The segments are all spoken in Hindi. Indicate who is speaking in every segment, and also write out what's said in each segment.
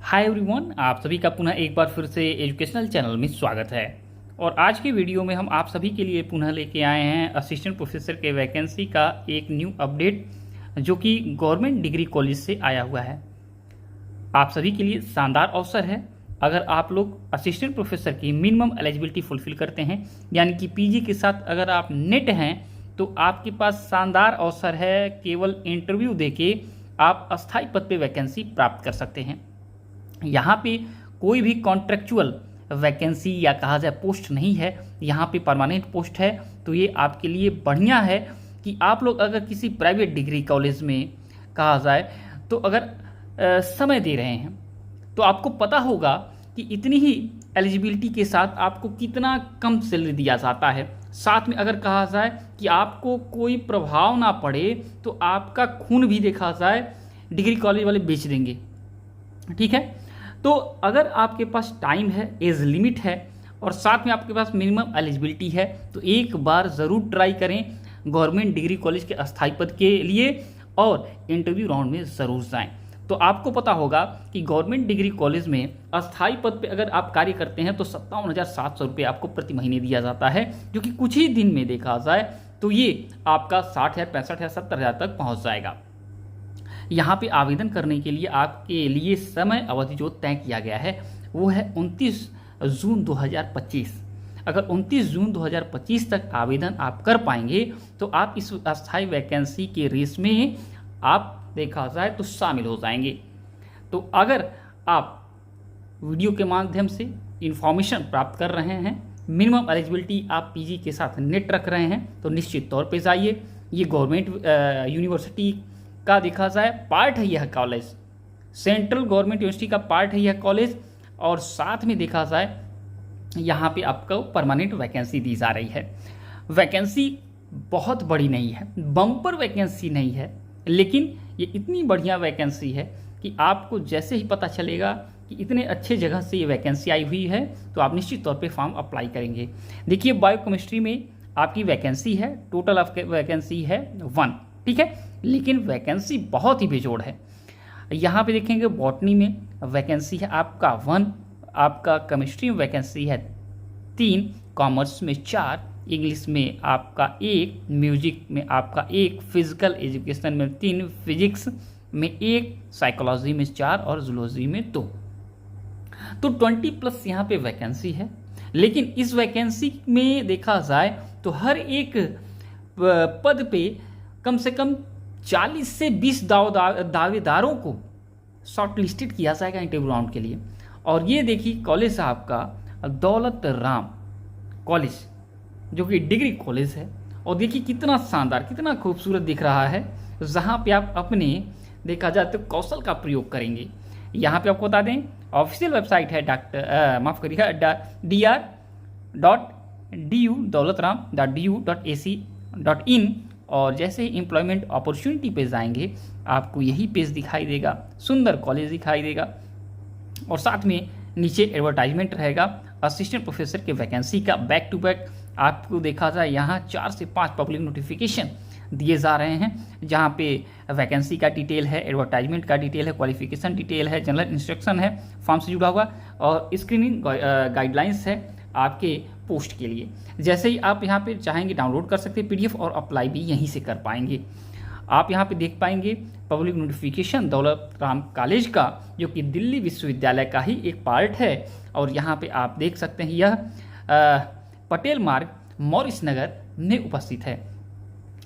Speaker 1: हाय एवरीवन, आप सभी का पुनः एक बार फिर से एजुकेशनल चैनल में स्वागत है। और आज की वीडियो में हम आप सभी के लिए पुनः लेके आए हैं असिस्टेंट प्रोफेसर के वैकेंसी का एक न्यू अपडेट जो कि गवर्नमेंट डिग्री कॉलेज से आया हुआ है। आप सभी के लिए शानदार अवसर है। अगर आप लोग असिस्टेंट प्रोफेसर की मिनिमम एलिजिबिलिटी फुलफिल करते हैं, यानी कि पीजी के साथ अगर आप नेट हैं, तो आपके पास शानदार अवसर है। केवल इंटरव्यू देके आप अस्थायी पद पे वैकेंसी प्राप्त कर सकते हैं। यहाँ पे कोई भी कॉन्ट्रेक्चुअल वैकेंसी या कहा जाए पोस्ट नहीं है, यहाँ पे परमानेंट पोस्ट है। तो ये आपके लिए बढ़िया है कि आप लोग अगर किसी प्राइवेट डिग्री कॉलेज में कहा जाए तो अगर समय दे रहे हैं तो आपको पता होगा कि इतनी ही एलिजिबिलिटी के साथ आपको कितना कम सैलरी दिया जाता है। साथ में अगर कहा जाए कि आपको कोई प्रभाव ना पड़े तो आपका खून भी देखा जाए डिग्री कॉलेज वाले बेच देंगे। ठीक है, तो अगर आपके पास टाइम है, एज लिमिट है और साथ में आपके पास मिनिमम एलिजिबिलिटी है तो एक बार ज़रूर ट्राई करें गवर्नमेंट डिग्री कॉलेज के अस्थायी पद के लिए और इंटरव्यू राउंड में ज़रूर जाएं। तो आपको पता होगा कि गवर्नमेंट डिग्री कॉलेज में अस्थायी पद पे अगर आप कार्य करते हैं तो 57,700 रुपये आपको प्रति महीने दिया जाता है, जो कि कुछ ही दिन में देखा जाए तो ये आपका 60,000, 65,000, 70,000 तक पहुँच जाएगा। यहाँ पे आवेदन करने के लिए आपके लिए समय अवधि जो तय किया गया है वो है 29 जून 2025। अगर 29 जून 2025 तक आवेदन आप कर पाएंगे तो आप इस अस्थायी वैकेंसी के रेस में आप देखा जाए तो शामिल हो जाएंगे। तो अगर आप वीडियो के माध्यम से इंफॉर्मेशन प्राप्त कर रहे हैं, मिनिमम एलिजिबिलिटी आप पीजी के साथ नेट रख रहे हैं, तो निश्चित तौर पे जाइए। ये गवर्नमेंट यूनिवर्सिटी का देखा जाए पार्ट है यह कॉलेज, सेंट्रल गवर्नमेंट यूनिवर्सिटी का पार्ट है यह कॉलेज। और साथ में देखा जाए यहाँ पे आपको परमानेंट वैकेंसी दी जा रही है। वैकेंसी बहुत बड़ी नहीं है, बम्पर वैकेंसी नहीं है, लेकिन ये इतनी बढ़िया वैकेंसी है कि आपको जैसे ही पता चलेगा कि इतने अच्छे जगह से ये वैकेंसी आई हुई है तो आप निश्चित तौर पे फॉर्म अप्लाई करेंगे। देखिए, बायोकेमिस्ट्री में आपकी वैकेंसी है, टोटल ऑफ वैकेंसी है 1, ठीक है, लेकिन वैकेंसी बहुत ही बेजोड़ है। यहाँ पे देखेंगे बॉटनी में वैकेंसी है आपका 1, आपका केमिस्ट्री में वैकेंसी है 3, कॉमर्स में 4, इंग्लिश में आपका 1, म्यूजिक में आपका 1, फिजिकल एजुकेशन में 3, फिजिक्स में 1, साइकोलॉजी में 4 और जूलॉजी में 2। तो 20+ यहाँ पे वैकेंसी है। लेकिन इस वैकेंसी में देखा जाए तो हर एक पद पे कम से कम 40 से 20 दावेदारों को शॉर्ट लिस्टेड किया जाएगा इंटरव्यू राउंड के लिए। और ये देखिए कॉलेज आपका दौलत राम कॉलेज जो कि डिग्री कॉलेज है। और देखिए कितना शानदार, कितना खूबसूरत दिख रहा है, जहाँ पे आप अपने देखा जाए तो कौशल का प्रयोग करेंगे। यहाँ पे आपको बता दें ऑफिशियल वेबसाइट है dr.du.dolothram.du.ac.in। और जैसे ही एम्प्लॉयमेंट अपॉर्चुनिटी पे जाएंगे आपको यही पेज दिखाई देगा, सुंदर कॉलेज दिखाई देगा और साथ में नीचे एडवर्टाइजमेंट रहेगा असिस्टेंट प्रोफेसर के वैकेंसी का। बैक टू बैक आपको देखा जाए यहाँ 4 से 5 पब्लिक नोटिफिकेशन दिए जा रहे हैं, जहाँ पे वैकेंसी का डिटेल है, एडवर्टाइजमेंट का डिटेल है, क्वालिफिकेशन डिटेल है, जनरल इंस्ट्रक्शन है फॉर्म से जुड़ा हुआ और स्क्रीनिंग गाइडलाइंस है आपके पोस्ट के लिए। जैसे ही आप यहाँ पे चाहेंगे डाउनलोड कर सकते हैं PDF और अप्लाई भी यहीं से कर पाएंगे। आप यहाँ पे देख पाएंगे public notification Daulat Ram college का, जो कि दिल्ली विश्वविद्यालय का ही एक पार्ट है। और यहाँ पे आप देख सकते हैं यह पटेल मार्ग मॉरिस नगर में उपस्थित है।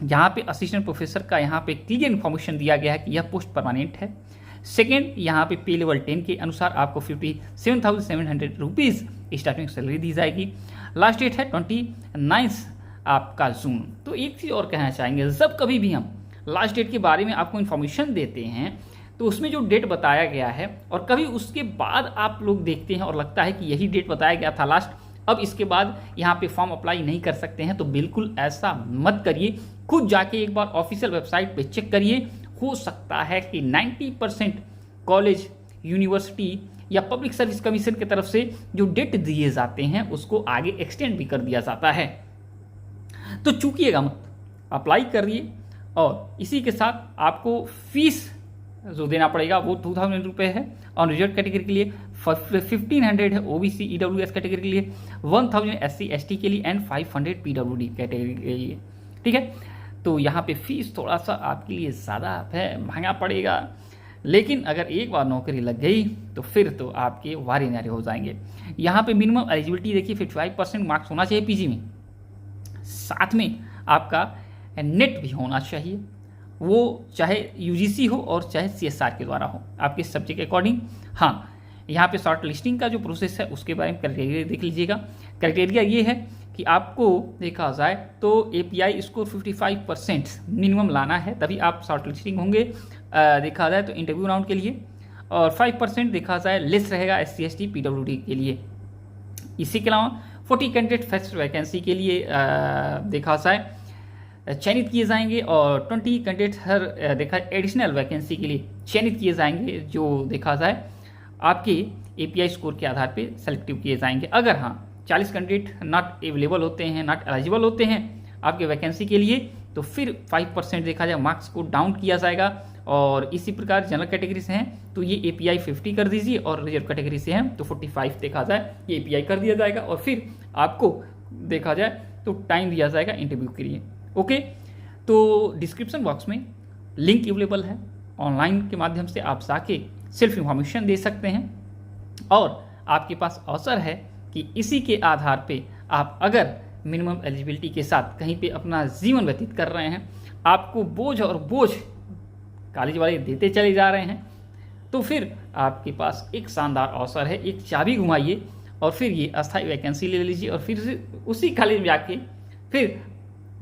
Speaker 1: यहाँ पे असिस्टेंट प्रोफेसर का यहाँ पे क्लियर इन्फॉर्मेशन दिया गया है कि यह पोस्ट परमानेंट है। सेकेंड, यहाँ पे पे लेवल 10 के अनुसार आपको 57,700 रुपीज़ स्टार्टिंग सैलरी दी जाएगी। लास्ट डेट है 29 आपका जून। तो एक चीज़ और कहना चाहेंगे, जब कभी भी हम लास्ट डेट के बारे में आपको इन्फॉर्मेशन देते हैं तो उसमें जो डेट बताया गया है और कभी उसके बाद आप लोग देखते हैं और लगता है कि यही डेट बताया गया था लास्ट, अब इसके बाद यहाँ पे फॉर्म अप्लाई नहीं कर सकते हैं, तो बिल्कुल ऐसा मत करिए। खुद जाके एक बार ऑफिशियल वेबसाइट पे चेक करिए। हो सकता है कि 90% कॉलेज, यूनिवर्सिटी या पब्लिक सर्विस कमीशन की तरफ से जो डेट दिए जाते हैं उसको आगे एक्सटेंड भी कर दिया जाता है। तो चूकिएगा मत, अप्लाई करिए। और इसी के साथ आपको फीस जो देना पड़ेगा वो 2000 रुपये है। और रिजर्व कैटेगरी के लिए 1500 है ओबीसी ईडब्ल्यूएस कैटेगरी के लिए, 1000 एससी एसटी के लिए एंड 500 पीडब्ल्यूडी कैटेगरी के लिए। ठीक है, तो यहाँ पे फीस थोड़ा सा आपके लिए ज़्यादा है, महंगा पड़ेगा, लेकिन अगर एक बार नौकरी लग गई तो फिर तो आपके वारे नारे हो जाएंगे। यहाँ पे मिनिमम एलिजिबिलिटी देखिए 55% मार्क्स होना चाहिए पीजी में, साथ में आपका नेट भी होना चाहिए, वो चाहे यूजीसी हो और चाहे सीएसआर के द्वारा हो, आपके सब्जेक्ट के अकॉर्डिंग। हाँ, यहाँ पे शॉर्ट लिस्टिंग का जो प्रोसेस है उसके बारे में क्राइटेरिया देख लीजिएगा। क्राइटेरिया ये है कि आपको देखा जाए तो एपीआई स्कोर 55% मिनिमम लाना है, तभी आप शॉर्ट लिस्टिंग होंगे देखा जाए तो इंटरव्यू राउंड के लिए, और 5% देखा जाए लेस रहेगा एससी एसटी पीडब्ल्यूडी के लिए। इसी के अलावा 40 कैंडिडेट फर्स्ट वैकेंसी के लिए देखा जाए चयनित किए जाएंगे, और 20 कैंडिडेट हर देखा एडिशनल वैकेंसी के लिए चयनित किए जाएंगे, जो देखा जाए आपके एपीआई स्कोर के आधार पे सेलेक्टिव किए जाएंगे। अगर हाँ 40 कैंडिडेट नॉट अवेलेबल होते हैं, नॉट एलिजिबल होते हैं आपके वैकेंसी के लिए, तो फिर 5% देखा जाए मार्क्स को डाउन किया जाएगा। और इसी प्रकार जनरल कैटेगरी से हैं तो ये एपीआई 50 कर दीजिए, और रिजर्व कैटेगरी से हैं तो 45 देखा जाए ये एपीआई कर दिया जाएगा, और फिर आपको देखा जाए तो टाइम दिया जाएगा इंटरव्यू के लिए। ओके, तो डिस्क्रिप्शन बॉक्स में लिंक अवेलेबल है, ऑनलाइन के माध्यम से आप जाके सेल्फ इंफॉर्मेशन दे सकते हैं, और आपके पास अवसर है कि इसी के आधार पे आप अगर मिनिमम एलिजिबिलिटी के साथ कहीं पे अपना जीवन व्यतीत कर रहे हैं, आपको बोझ और बोझ कॉलेज वाले देते चले जा रहे हैं, तो फिर आपके पास एक शानदार अवसर है, एक चाबी घुमाइए और फिर ये अस्थायी वैकेंसी ले लीजिए, और फिर उसी कॉलेज में जाके फिर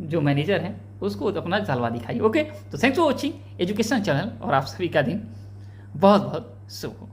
Speaker 1: जो मैनेजर है उसको अपना जलवा दिखाइए। ओके, तो thanks for watching education channel, और आप सभी का दिन बहुत बहुत शुभ हो।